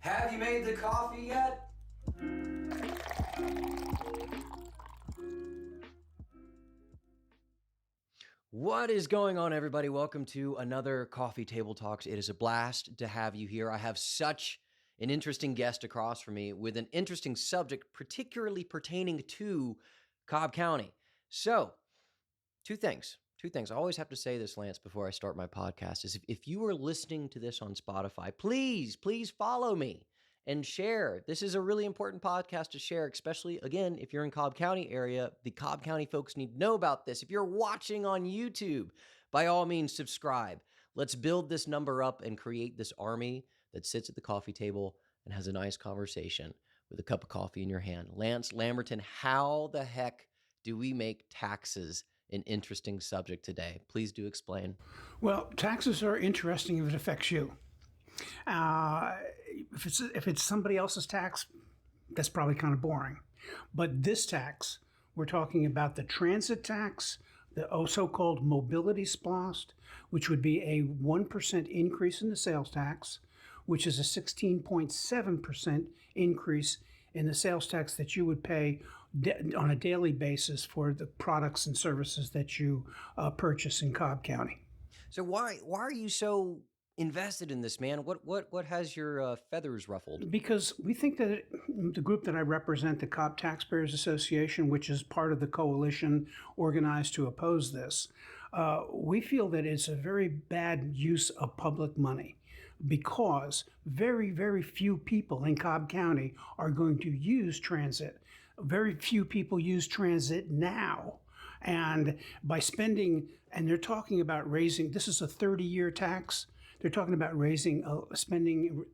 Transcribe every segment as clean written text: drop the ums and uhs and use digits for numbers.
Have you made the coffee yet? What is going on, everybody? Welcome to another Coffee Table Talks. It is a blast to have you here. I have such an interesting guest across from me with an interesting subject, particularly pertaining to Cobb County. So, two things. I always have to say this, Lance, before I start my podcast, is if you are listening to this on Spotify, please follow me and share. This is a really important podcast to share, especially, again, if you're in Cobb County area. The Cobb County folks need to know about this. If you're watching on YouTube, by all means, subscribe. Let's build this number up and create this army that sits at the coffee table and has a nice conversation with a cup of coffee in your hand. Lance, Lamberton, how the heck do we make taxes an interesting subject today? Please do explain. Well, taxes are interesting if it affects you. If it's somebody else's tax, that's probably kind of boring. But this tax, we're talking about the transit tax, the so-called mobility splost, which would be a 1% increase in the sales tax, which is a 16.7% increase in the sales tax that you would pay on a daily basis for the products and services that you purchase in Cobb County. So why are you so invested in this, man? What has your feathers ruffled? Because we think that the group that I represent, the Cobb Taxpayers Association, which is part of the coalition organized to oppose this, we feel that it's a very bad use of public money because very, very few people in Cobb County are going to use transit. Very few people use transit now. And by spending, and they're talking about raising, this is a 30-year tax. They're talking about spending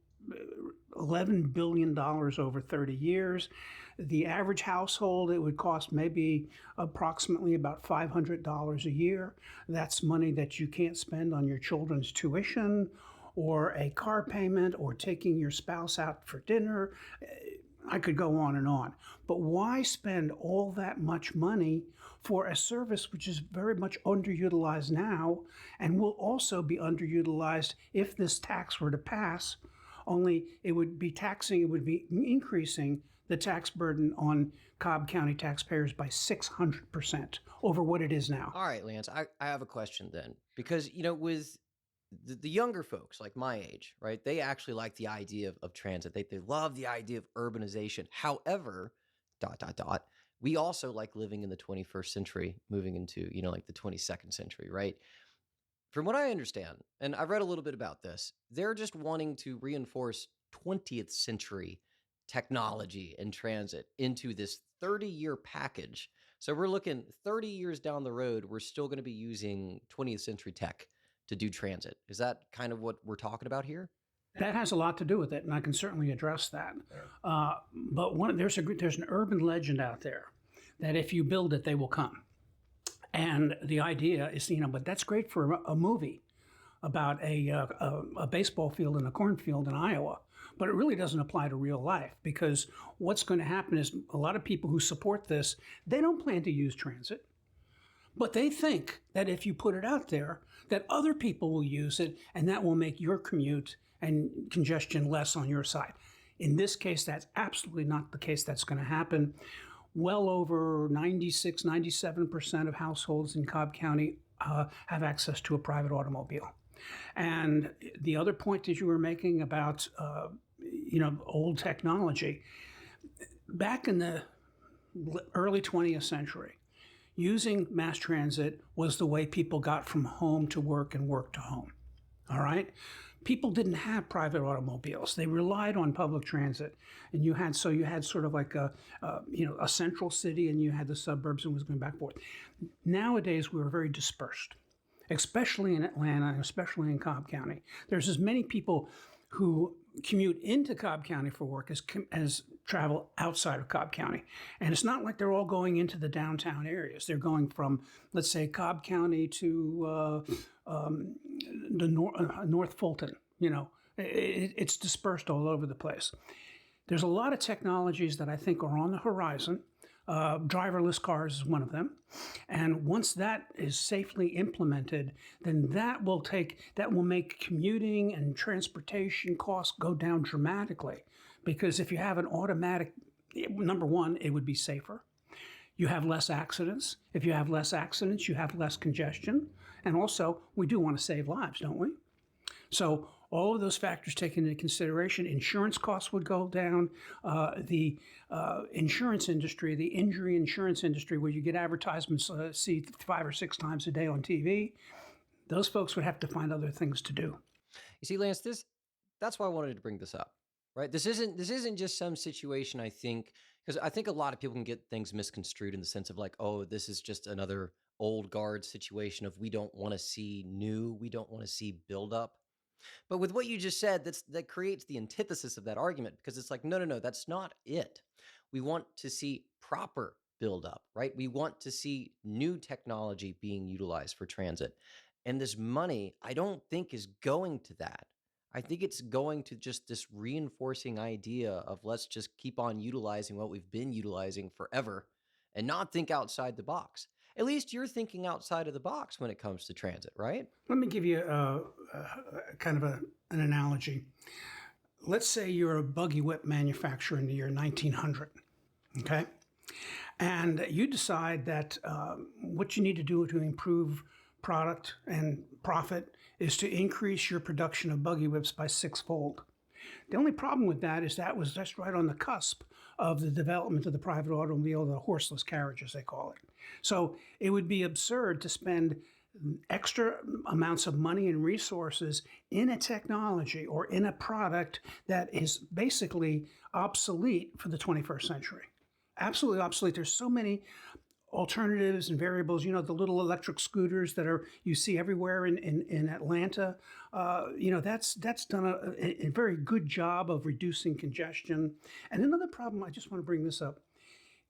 $11 billion over 30 years. The average household, it would cost maybe approximately about $500 a year. That's money that you can't spend on your children's tuition or a car payment or taking your spouse out for dinner. I could go on and on. But why spend all that much money for a service which is very much underutilized now and will also be underutilized if this tax were to pass? Only it would be increasing the tax burden on Cobb County taxpayers by 600% over what it is now. All right, Lance, I have a question then. Because, with the younger folks like my age, right? They actually like the idea of transit. They love the idea of urbanization. However, ... we also like living in the 21st century, moving into, like the 22nd century, right? From what I understand, and I've read a little bit about this, they're just wanting to reinforce 20th century technology and transit into this 30-year package. So we're looking 30 years down the road, we're still going to be using 20th century tech to do transit. Is that kind of what we're talking about here? That has a lot to do with it, and I can certainly address that. But there's an urban legend out there that if you build it, they will come. And the idea is, but that's great for a movie about a baseball field and a cornfield in Iowa. But it really doesn't apply to real life, because what's going to happen is a lot of people who support this, they don't plan to use transit. But they think that if you put it out there, that other people will use it, and that will make your commute and congestion less on your side. In this case, that's absolutely not the case that's going to happen. Well over 96, 97% of households in Cobb County have access to a private automobile. And the other point that you were making about, old technology, back in the early 20th century, using mass transit was the way people got from home to work and work to home. All right? People didn't have private automobiles. They relied on public transit. And you had sort of like a central city, and you had the suburbs, and was going back and forth. Nowadays, we are very dispersed, especially in Atlanta, especially in Cobb County. There's as many people who commute into Cobb County for work as travel outside of Cobb County. And it's not like they're all going into the downtown areas. They're going from, let's say, Cobb County to North Fulton. It's dispersed all over the place. There's a lot of technologies that I think are on the horizon. Driverless cars is one of them. And once that is safely implemented, then that will make commuting and transportation costs go down dramatically. Because if you have an automatic, number one, it would be safer. You have less accidents. If you have less accidents, you have less congestion. And also, we do want to save lives, don't we? So all of those factors taken into consideration, insurance costs would go down. The insurance industry, the injury insurance industry, where you get advertisements, see 5 or 6 times a day on TV, those folks would have to find other things to do. You see, Lance, that's why I wanted to bring this up, right? This isn't just some situation, I think, because I think a lot of people can get things misconstrued in the sense of like, oh, this is just another old guard situation of we don't want to see new, we don't want to see build up. But with what you just said, that creates the antithesis of that argument, because it's like, no, that's not it. We want to see proper buildup, right? We want to see new technology being utilized for transit. And this money, I don't think is going to that. I think it's going to just this reinforcing idea of let's just keep on utilizing what we've been utilizing forever and not think outside the box. At least you're thinking outside of the box when it comes to transit, right? Let me give you kind of an analogy. Let's say you're a buggy whip manufacturer in the year 1900, okay? And you decide that what you need to do to improve product and profit is to increase your production of buggy whips by 6-fold. The only problem with that is that was just right on the cusp of the development of the private automobile, the horseless carriage, as they call it. So it would be absurd to spend extra amounts of money and resources in a technology or in a product that is basically obsolete for the 21st century. Absolutely obsolete. There's so many alternatives and variables, the little electric scooters that you see everywhere in Atlanta. That's done a very good job of reducing congestion. And another problem, I just want to bring this up.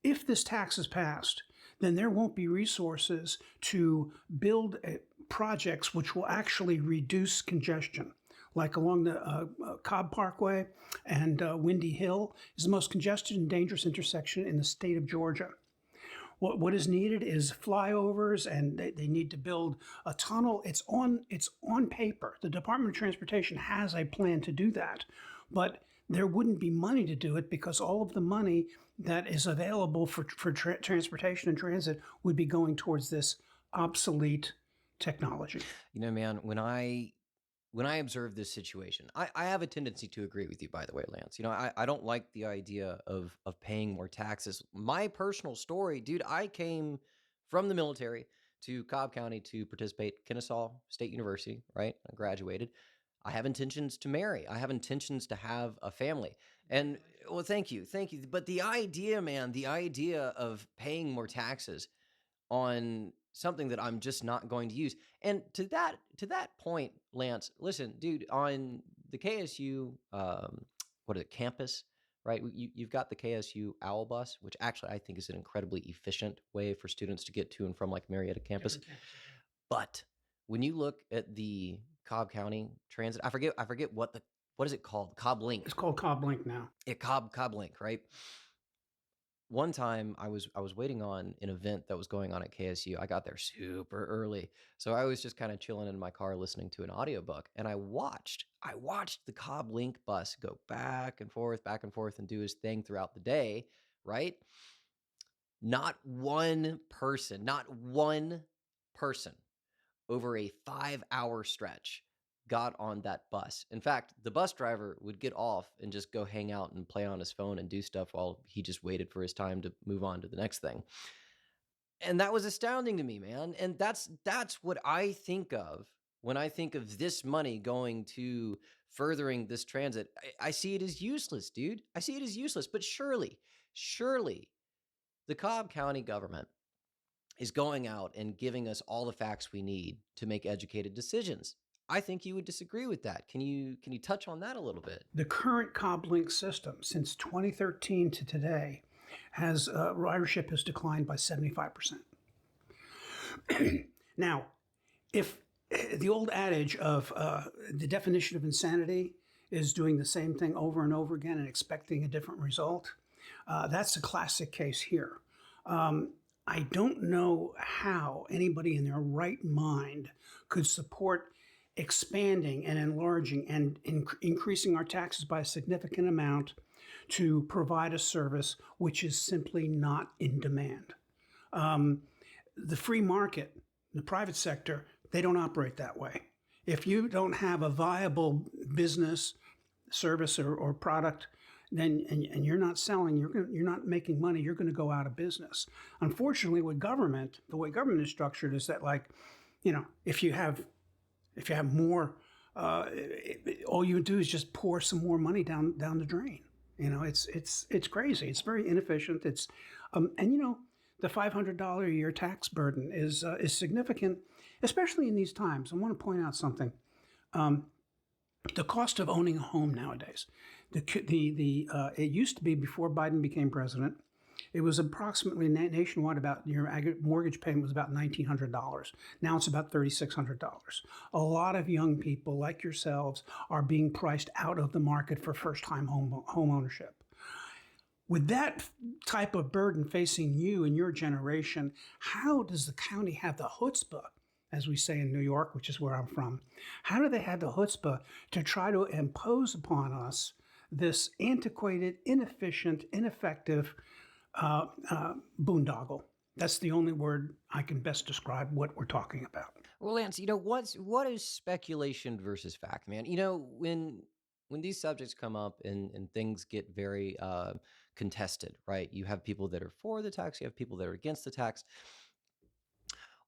If this tax is passed, then there won't be resources to build projects which will actually reduce congestion. Like along the Cobb Parkway and Windy Hill is the most congested and dangerous intersection in the state of Georgia. What is needed is flyovers, and they need to build a tunnel. It's on paper. The Department of Transportation has a plan to do that, but there wouldn't be money to do it because all of the money that is available for transportation and transit would be going towards this obsolete technology. Man, when I observe this situation, I have a tendency to agree with you, by the way, Lance. I don't like the idea of paying more taxes. My personal story, dude, I came from the military to Cobb County to participate in Kennesaw State University, right? I graduated. I have intentions to marry. I have intentions to have a family. And, well, thank you. But the idea, man, of paying more taxes on something that I'm just not going to use. And to that point, Lance, listen, dude, on the KSU, campus, right? You've got the KSU Owl Bus, which actually I think is an incredibly efficient way for students to get to and from like Marietta campus. But when you look at the Cobb County Transit, I forget what is it called? Cobb Link. It's called Cobb Link now. Yeah, Cobb Link, right? One time I was waiting on an event that was going on at KSU. I got there super early. So I was just kind of chilling in my car listening to an audiobook, and I watched the Cobb Link bus go back and forth and do his thing throughout the day, right? Not one person over a 5-hour stretch got on that bus. In fact, the bus driver would get off and just go hang out and play on his phone and do stuff while he just waited for his time to move on to the next thing. And that was astounding to me, man. And that's what I think of when I think of this money going to furthering this transit. I see it as useless, dude. I see it as useless. But surely the Cobb County government is going out and giving us all the facts we need to make educated decisions. I think you would disagree with that. Can you touch on that a little bit? The current Cobb Link system, since 2013 to today, has ridership has declined by 75%. Now, if the old adage of the definition of insanity is doing the same thing over and over again and expecting a different result, that's a classic case here. I don't know how anybody in their right mind could support expanding and enlarging and increasing our taxes by a significant amount to provide a service which is simply not in demand. The free market, the private sector, they don't operate that way. If you don't have a viable business, service, or product, then and you're not selling, you're not making money, you're going to go out of business. Unfortunately, with government, the way government is structured is that, like, if you have more, all you do is just pour some more money down the drain. It's crazy. It's very inefficient. It's the $500 a year tax burden is significant, especially in these times. I want to point out something. The cost of owning a home nowadays. It used to be, before Biden became president, it was approximately nationwide, about your mortgage payment was about $1,900. Now it's about $3,600. A lot of young people like yourselves are being priced out of the market for first-time home ownership. With that type of burden facing you and your generation, how does the county have the chutzpah, as we say in New York, which is where I'm from? How do they have the chutzpah to try to impose upon us this antiquated, inefficient, ineffective boondoggle? That's the only word I can best describe what we're talking about. Well, Lance, what is speculation versus fact, man? When these subjects come up and things get very contested, right? You have people that are for the tax, you have people that are against the tax.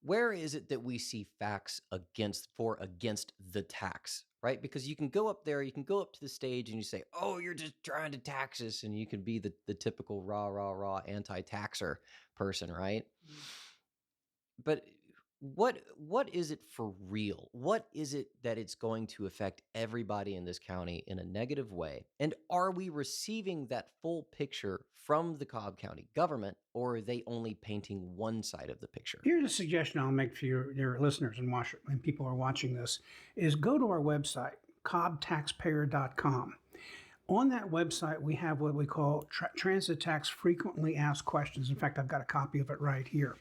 Where is it that we see facts against the tax, right? Because you can go up to the stage and you say, oh, you're just trying to tax us. And you can be the typical rah, anti-taxer person, right? But what is it for real? What is it that it's going to affect everybody in this county in a negative way? And are we receiving that full picture from the Cobb County government, or are they only painting one side of the picture? Here's a suggestion I'll make for your listeners and people who are watching this, is go to our website, cobbtaxpayer.com. On that website, we have what we call transit tax frequently asked questions. In fact, I've got a copy of it right here.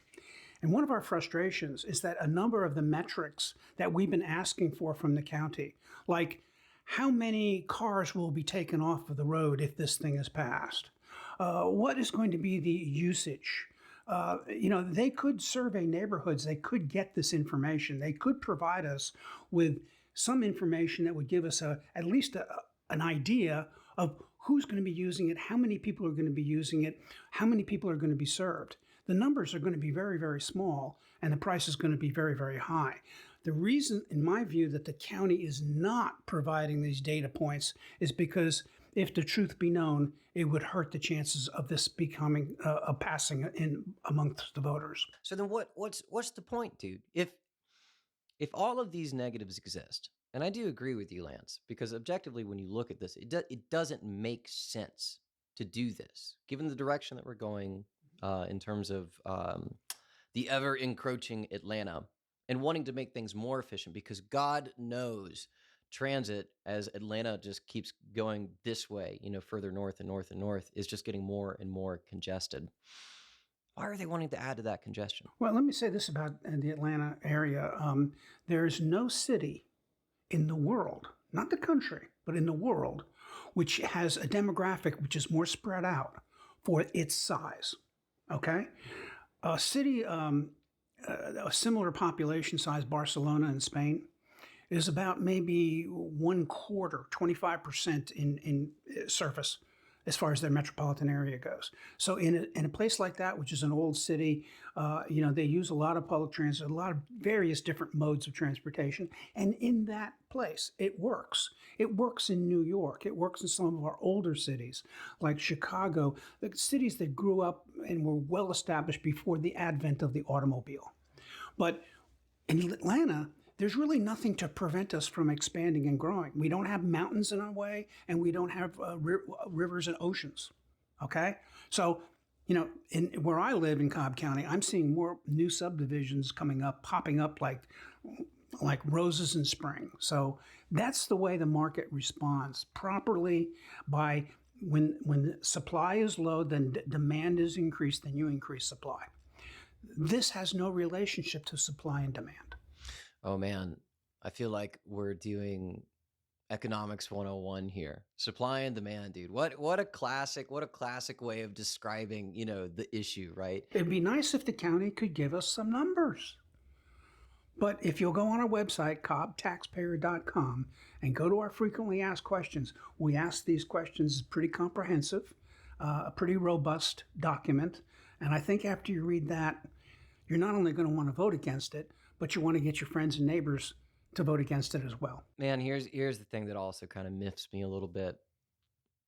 And one of our frustrations is that a number of the metrics that we've been asking for from the county, like how many cars will be taken off of the road if this thing is passed, what is going to be the usage? They could survey neighborhoods. They could get this information. They could provide us with some information that would give us at least an idea of who's going to be using it, how many people are going to be using it, how many people are going to be served. The numbers are going to be very, very small, and the price is going to be very, very high. The reason, in my view, that the county is not providing these data points is because, if the truth be known, it would hurt the chances of this becoming a passing in amongst the voters. So then what's the point, dude? If all of these negatives exist, and I do agree with you, Lance, because objectively, when you look at this, it doesn't make sense to do this, given the direction that we're going in terms of the ever-encroaching Atlanta and wanting to make things more efficient, because God knows transit, as Atlanta just keeps going this way, further north and north and north, is just getting more and more congested. Why are they wanting to add to that congestion? Well, let me say this about the Atlanta area. There's no city in the world, not the country, but in the world, which has a demographic which is more spread out for its size. Okay? A city, a similar population size, Barcelona in Spain, is about maybe 1/4, 25% in surface as far as their metropolitan area goes. So in a place like that, which is an old city, they use a lot of public transit, a lot of various different modes of transportation. And in that place, it works. It works in New York. It works in some of our older cities like Chicago, the cities that grew up and were well established before the advent of the automobile. But in Atlanta, there's really nothing to prevent us from expanding and growing. We don't have mountains in our way, and we don't have rivers and oceans, okay? So, in where I live in Cobb County, I'm seeing more new subdivisions popping up like roses in spring. So that's the way the market responds, properly by when the supply is low, then demand is increased, then you increase supply. This has no relationship to supply and demand. Oh man, I feel like we're doing economics 101 here. Supply and demand, dude. What a classic way of describing, the issue, right? It'd be nice if the county could give us some numbers. But if you'll go on our website, cobbtaxpayer.com, and go to our frequently asked questions, we ask these questions pretty comprehensive, a pretty robust document. And I think after you read that, you're not only going to want to vote against it, but you want to get your friends and neighbors to vote against it as well. Man, here's the thing that also kind of miffs me a little bit.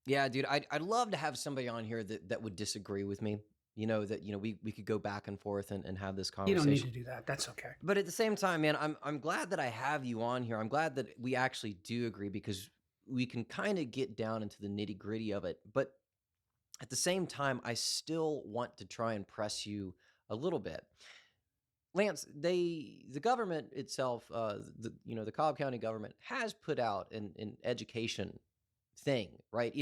Yeah, dude, I'd love to have somebody on here that would disagree with me. We could go back and forth and have this You conversation. don't need to do that. That's okay. But at the same time, man, I'm glad that I have you on here. I'm glad that we actually do agree, because we can kind of get down into the nitty-gritty of it. But at the same time, I still want to try and press you a little bit. Lance, the government itself, the Cobb County government has put out an education thing, right?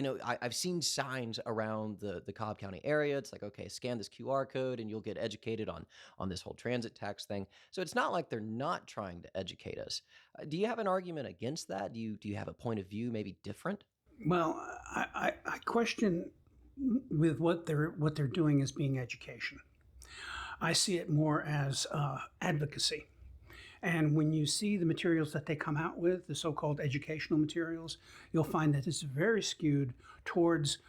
I've seen signs around the Cobb County area. It's like, okay, scan this QR code and you'll get educated on this whole transit tax thing. So it's not like they're not trying to educate us. Do you have an argument against that? Do you have a point of view maybe different? Well, I question with what they're doing as being education. I see it more as advocacy. And when you see the materials that they come out with, the so-called educational materials, you'll find that it's very skewed towards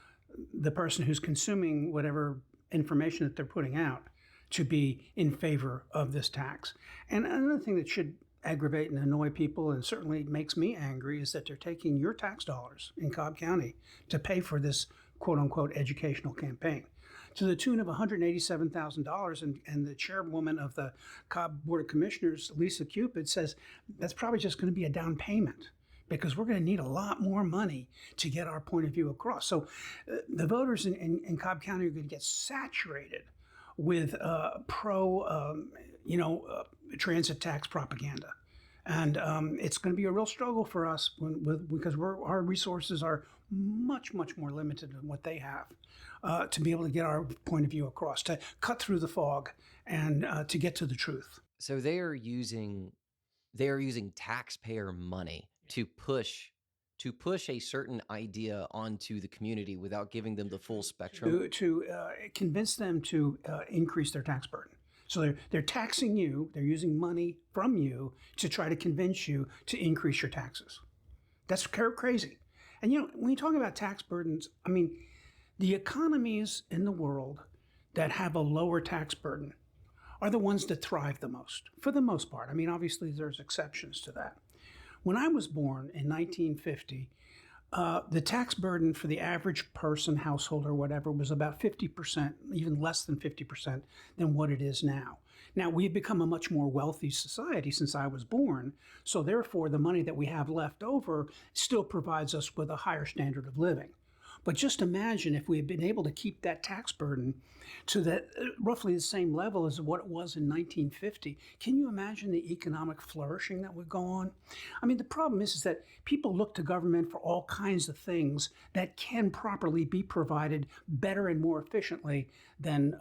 the person who's consuming whatever information that they're putting out to be in favor of this tax. And another thing that should aggravate and annoy people, and certainly makes me angry, is that they're taking your tax dollars in Cobb County to pay for this quote-unquote educational campaign, to the tune of $187,000. And the chairwoman of the Cobb Board of Commissioners, Lisa Cupid, says that's probably just going to be a down payment, because we're going to need a lot more money to get our point of view across. So the voters in Cobb County are going to get saturated with transit tax propaganda. And it's going to be a real struggle for us because our resources are much, much more limited than what they have to be able to get our point of view across, to cut through the fog and to get to the truth. So they are using taxpayer money to push a certain idea onto the community without giving them the full spectrum. To convince them to increase their tax burden. So they're taxing you, they're using money from you to try to convince you to increase your taxes. That's crazy. And when you talk about tax burdens, I mean, the economies in the world that have a lower tax burden are the ones that thrive the most, for the most part. I mean, obviously there's exceptions to that. When I was born in 1950, the tax burden for the average person, household, or whatever was about 50%, even less than 50% than what it is now. Now, we've become a much more wealthy society since I was born, so therefore the money that we have left over still provides us with a higher standard of living. But just imagine if we had been able to keep that tax burden to that roughly the same level as what it was in 1950. Can you imagine the economic flourishing that would go on? I mean, the problem is that people look to government for all kinds of things that can properly be provided better and more efficiently than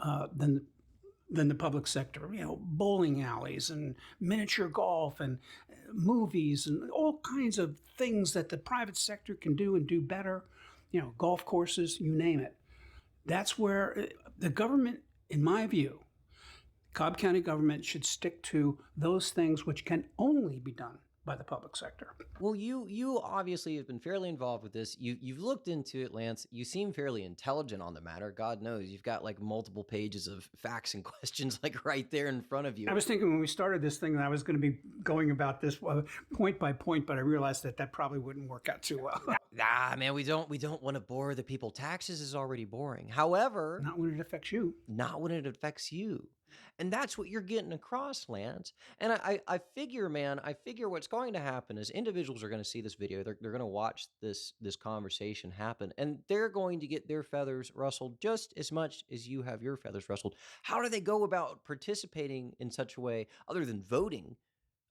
the public sector. Bowling alleys and miniature golf and movies and all kinds of things that the private sector can do and do better. Golf courses, you name it. That's where the government, in my view, Cobb County government should stick to those things which can only be done by the public sector. Well, you obviously have been fairly involved with this. You've looked into it, Lance. You seem fairly intelligent on the matter. God knows you've got like multiple pages of facts and questions like right there in front of you. I was thinking when we started this thing that I was going to be going about this point by point, but I realized that probably wouldn't work out too well. Nah, man, we don't want to bore the people. Taxes is already boring. However, not when it affects you. Not when it affects you. And that's what you're getting across, Lance. And I figure what's going to happen is individuals are going to see this video. They're going to watch this conversation happen, and they're going to get their feathers rustled just as much as you have your feathers rustled. How do they go about participating in such a way, other than voting,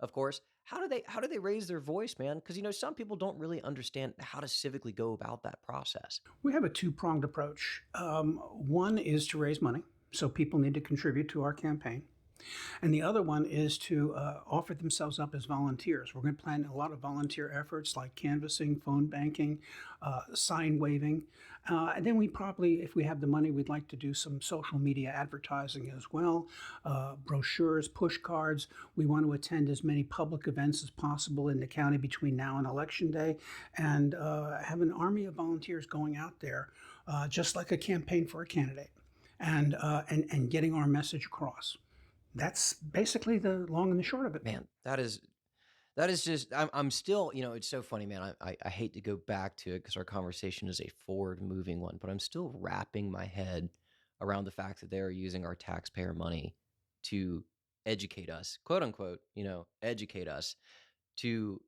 of course, how do they raise their voice, man? Because some people don't really understand how to civically go about that process. We have a two-pronged approach. One is to raise money, so people need to contribute to our campaign. And the other one is to offer themselves up as volunteers. We're going to plan a lot of volunteer efforts like canvassing, phone banking, sign waving. And then we probably, if we have the money, we'd like to do some social media advertising as well, brochures, push cards. We want to attend as many public events as possible in the county between now and Election Day, and have an army of volunteers going out there, just like a campaign for a candidate, and getting our message across. That's basically the long and the short of it. Man, that is just I'm still, it's so funny, man. I hate to go back to it because our conversation is a forward moving one, but I'm still wrapping my head around the fact that they're using our taxpayer money to educate us, quote unquote, educate us to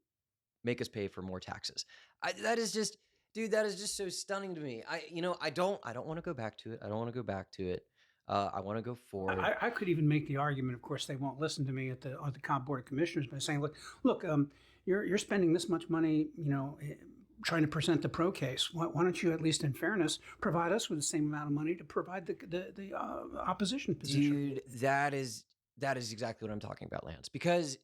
make us pay for more taxes. That is just, dude, that is just so stunning to me. I don't want to go back to it. I don't want to go back to it. I want to go forward. I could even make the argument. Of course, they won't listen to me at the Cobb Board of Commissioners by saying, "Look, you're spending this much money, trying to present the pro case. Why don't you, at least in fairness, provide us with the same amount of money to provide the opposition position?" Dude, that is exactly what I'm talking about, Lance. Because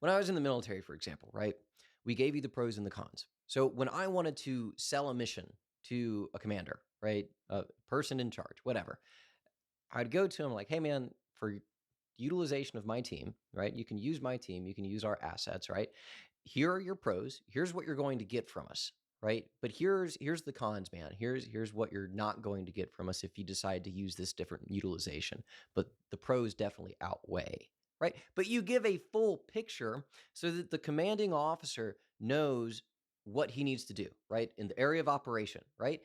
when I was in the military, for example, right, we gave you the pros and the cons. So when I wanted to sell a mission to a commander, right, a person in charge, whatever, I'd go to him like, "Hey, man, for utilization of my team, right, you can use my team, you can use our assets, right? Here are your pros. Here's what you're going to get from us, right? But here's the cons, man. Here's what you're not going to get from us if you decide to use this different utilization. But the pros definitely outweigh, right? But you give a full picture so that the commanding officer knows what he needs to do, right, in the area of operation, right?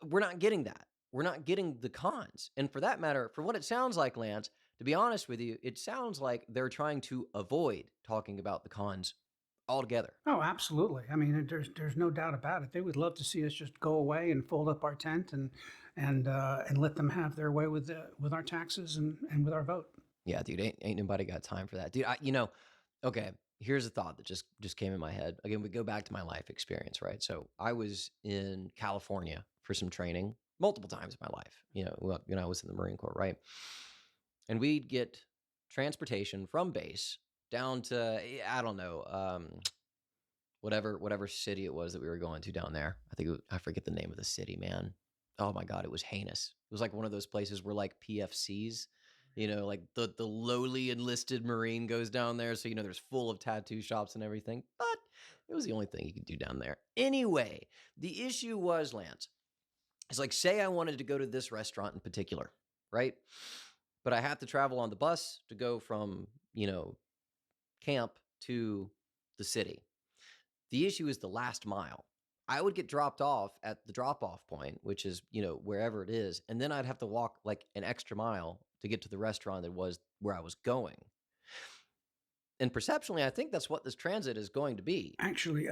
We're not getting that. We're not getting the cons. And for that matter, for what it sounds like, Lance, to be honest with you, it sounds like they're trying to avoid talking about the cons altogether. Oh, absolutely. I mean, there's no doubt about it. They would love to see us just go away and fold up our tent and let them have their way with our taxes and with our vote. Yeah, dude, ain't nobody got time for that. Dude, okay, here's a thought that just came in my head. Again, we go back to my life experience, right? So I was in California for some training multiple times in my life, when I was in the Marine Corps, right? And we'd get transportation from base down to, I don't know, whatever city it was that we were going to down there. I forget the name of the city, man. Oh my God, it was heinous. It was like one of those places where like PFCs, like the lowly enlisted Marine goes down there. So, there's full of tattoo shops and everything, but it was the only thing you could do down there. Anyway, the issue was, Lance, it's like, say I wanted to go to this restaurant in particular, right? But I have to travel on the bus to go from, camp to the city. The issue is the last mile. I would get dropped off at the drop-off point, which is, wherever it is. And then I'd have to walk like an extra mile to get to the restaurant that was where I was going. And perceptually, I think that's what this transit is going to be. Actually,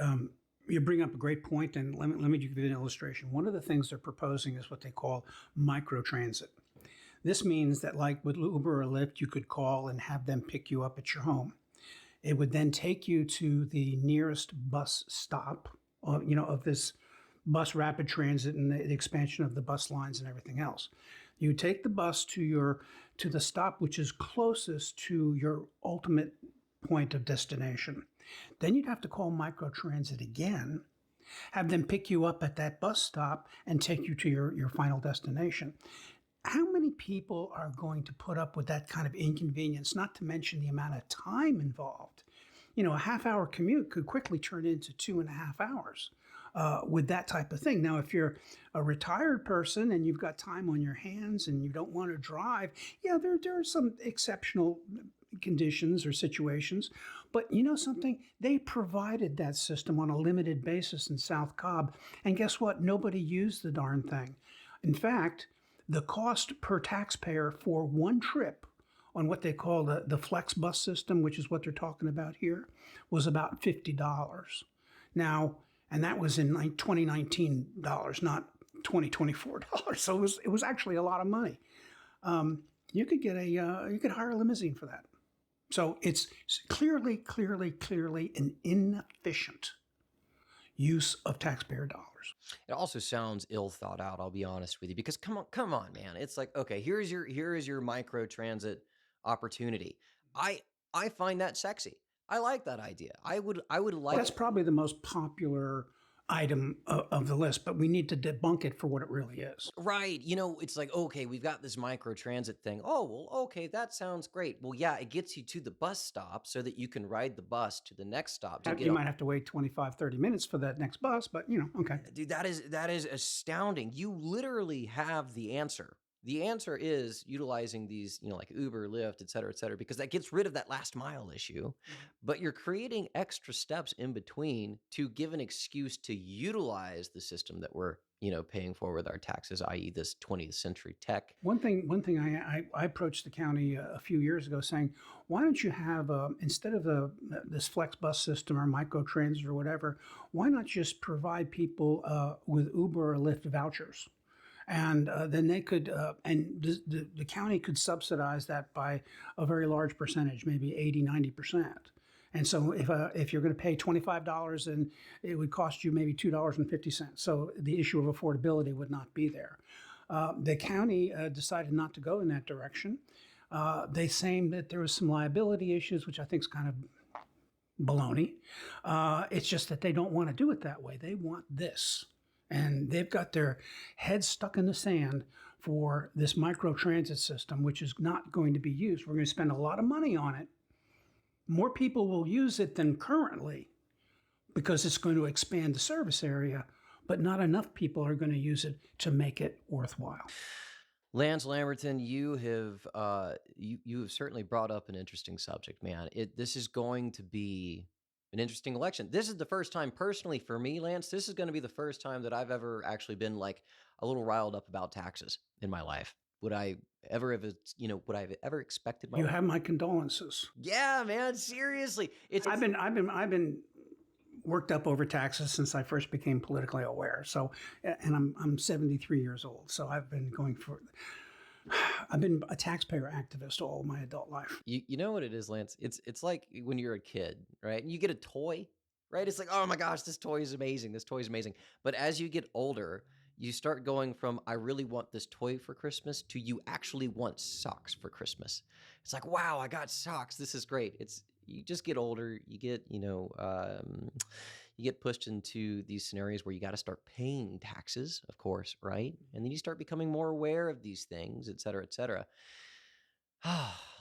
you bring up a great point, and let me give you an illustration. One of the things they're proposing is what they call microtransit. This means that, like with Uber or Lyft, you could call and have them pick you up at your home. It would then take you to the nearest bus stop, of this bus rapid transit and the expansion of the bus lines and everything else. You take the bus to the stop which is closest to your ultimate point of destination. Then you'd have to call microtransit again, have them pick you up at that bus stop and take you to your final destination. How many people are going to put up with that kind of inconvenience, not to mention the amount of time involved? A half-hour commute could quickly turn into 2.5 hours with that type of thing. Now, if you're a retired person and you've got time on your hands and you don't want to drive, yeah, there are some exceptional conditions or situations. But you know something? They provided that system on a limited basis in South Cobb. And guess what? Nobody used the darn thing. In fact, the cost per taxpayer for one trip on what they call the flex bus system, which is what they're talking about here, was about $50. Now, and that was in like 2019 dollars, not 2024 dollars. So it was actually a lot of money. You could hire a limousine for that. So it's clearly an inefficient use of taxpayer dollars. It also sounds ill thought out, I'll be honest with you, because come on, man. It's like, okay, here is your micro transit opportunity. I find that sexy. I like that idea. I would like. That's probably the most popular item of the list, but we need to debunk it for what it really is. Right. It's like, okay, we've got this micro transit thing. Oh, well, okay, that sounds great. Well, yeah, it gets you to the bus stop so that you can ride the bus to the next stop. You might have to wait 25, 30 minutes for that next bus, but okay. Dude, that is astounding. You literally have the answer. The answer is utilizing these, like Uber, Lyft, et cetera, because that gets rid of that last mile issue. But you're creating extra steps in between to give an excuse to utilize the system that we're, paying for with our taxes, i.e. this 20th century tech. One thing I approached the county a few years ago saying, why don't you have, instead of this flex bus system or microtransit or whatever, why not just provide people with Uber or Lyft vouchers? And then they could, and the county could subsidize that by a very large percentage, maybe 80, 90%. And so if you're going to pay $25, then it would cost you maybe $2.50. So the issue of affordability would not be there. The county decided not to go in that direction. They saying that there was some liability issues, which I think is kind of baloney. It's just that they don't want to do it that way. They want this. And they've got their heads stuck in the sand for this microtransit system, which is not going to be used. We're going to spend a lot of money on it. More people will use it than currently because it's going to expand the service area, but not enough people are going to use it to make it worthwhile. Lance Lamberton, you have certainly brought up an interesting subject, man. This is going to be an interesting election. This is the first time personally for me, Lance, this is going to be the first time that I've ever actually been like a little riled up about taxes in my life. Would I ever have, would I have ever expected You have my condolences. Yeah, man, seriously. I've been worked up over taxes since I first became politically aware. So, and I'm 73 years old. So I've been a taxpayer activist all my adult life. You know what it is, Lance? It's like when you're a kid, right? And you get a toy, right? It's like, oh my gosh, this toy is amazing. This toy is amazing. But as you get older, you start going from, I really want this toy for Christmas to you actually want socks for Christmas. It's like, wow, I got socks. This is great. You just get older. You get, you get pushed into these scenarios where you got to start paying taxes, of course, right? And then you start becoming more aware of these things, et cetera, et cetera.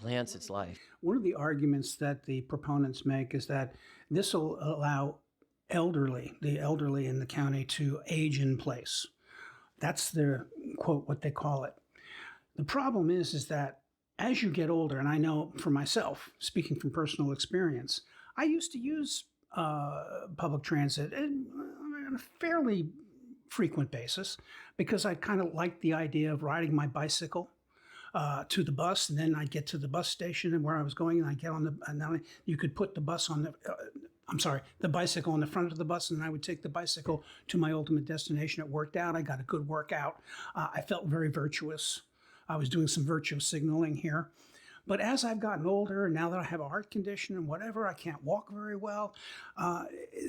Lance, it's life. One of the arguments that the proponents make is that this will allow the elderly in the county to age in place. That's their quote, what they call it. The problem is that as you get older, and I know for myself, speaking from personal experience, I used to use public transit on a fairly frequent basis because I kind of liked the idea of riding my bicycle to the bus, and then I'd get to the bus station and where I was going, and I get on and then you could put the bus on the bicycle on the front of the bus, and I would take the bicycle to my ultimate destination. It worked out. I got a good workout. I felt very virtuous. I was doing some virtue signaling here. But as I've gotten older, and now that I have a heart condition and whatever, I can't walk very well,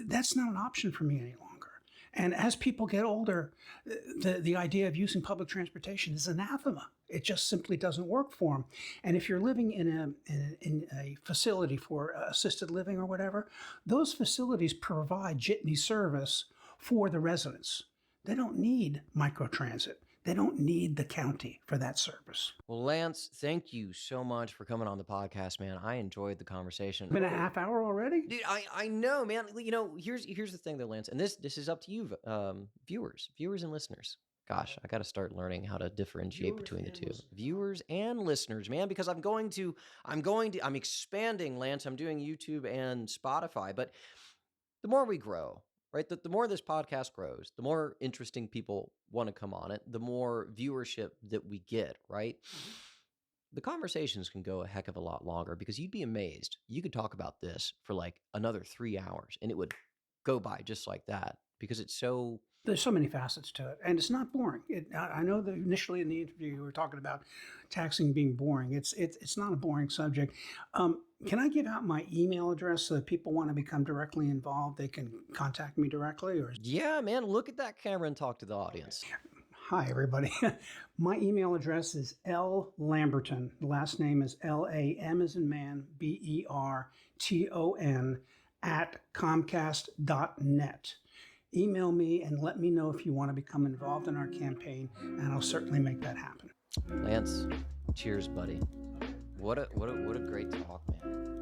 that's not an option for me any longer. And as people get older, the idea of using public transportation is anathema. It just simply doesn't work for them. And if you're living in a facility for assisted living or whatever, those facilities provide jitney service for the residents. They don't need microtransit. They don't need the county for that service. Well, Lance, thank you so much for coming on the podcast, man. I enjoyed the conversation. Been a half hour already? Dude, I know, man. Here's the thing though, Lance, and this is up to you, viewers and listeners. Gosh, I got to start learning how to differentiate between the two. Viewers and listeners, man, because I'm expanding, Lance. I'm doing YouTube and Spotify, but the more we grow, right? The more this podcast grows, the more interesting people want to come on it, the more viewership that we get, right? Mm-hmm. The conversations can go a heck of a lot longer because you'd be amazed. You could talk about this for like another 3 hours and it would go by just like that Because it's so. There's so many facets to it, and it's not boring. I know that initially in the interview you were talking about taxing being boring. It's not a boring subject. Can I give out my email address so that people want to become directly involved? They can contact me directly, or Yeah, man, look at that camera and talk to the audience. hi everybody. My email address is Lamberton. The last name is LAM as in man, BERTON @comcast.net. Email me and let me know if you want to become involved in our campaign, and I'll certainly make that happen. Lance, cheers, buddy. What a great talk, man.